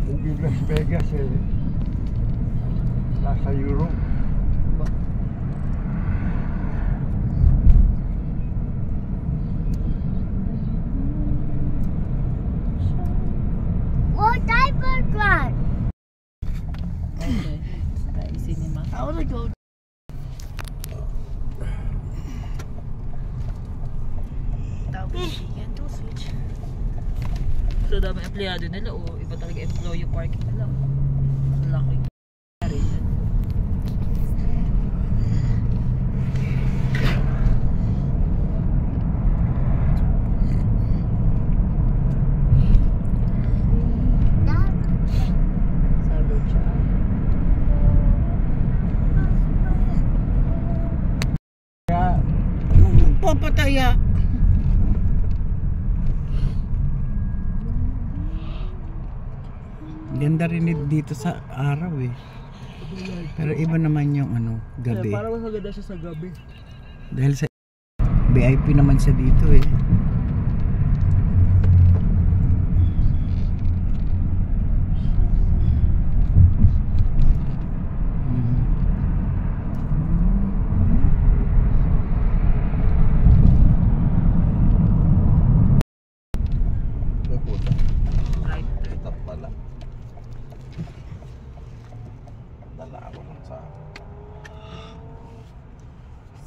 Yung Las Vegas nasa Europe. What diaper run? Okay. Sky Cinema. I wanna go. Switch. So dami empleyado nila o iba talaga employee parking nila. Laki. Papataya. Ganda rin dito sa araw eh. Pero iba naman yung gabi. Parang mas maganda siya sa gabi. Dahil sa VIP naman siya dito eh.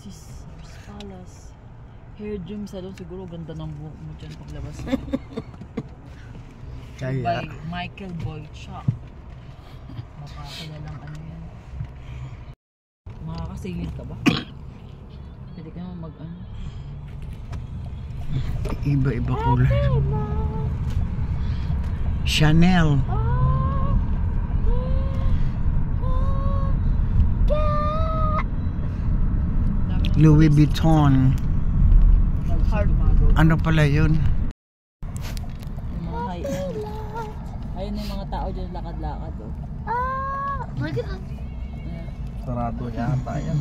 Caesar's Palace. Hair Dream Salon, siguro ganda ng buhok mo dyan paglabas mo. Kaya By Michael Boychuk. Makakilalang ano yan. Makakasingit ka ba? Pwede ka naman mag-ano. iba-iba kulay. Chanel. Louis Vuitton. Ano pala yun? Yung mga high-end. Ayun yung mga tao dyan lakad-lakad. Oh. Look at the. Yeah. Sarado yata yan.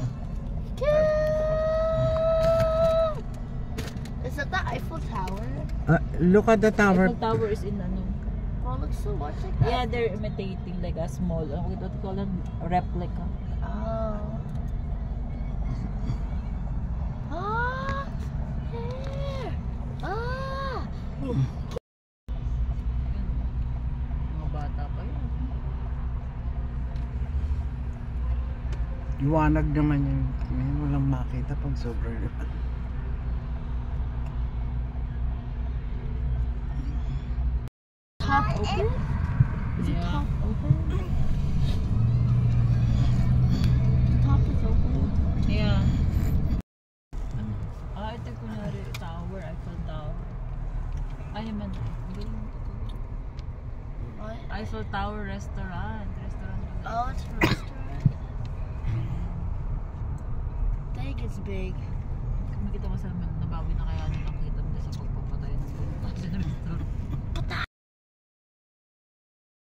Is that the Eiffel Tower? Look at the tower. Eiffel Tower is in ano. Oh, it looks so much like that. Yeah, they're imitating like a small, what do you call them? Replica. Oh. Ah! Hair! Ah! Mga bata pa yun. Liwanag naman yun. Ngayon walang makita pag sobrang Top open? Is it Yeah. top open? The top is open. Yeah. Ito kunyari tower, Eiffel Tower. Ay naman, What? Eiffel Tower Restaurant. Oh, it's a restaurant. Dang, it's big. Makita ko sa nabawi na kaya nung nakita mo sa pagpapatay ng restaurant.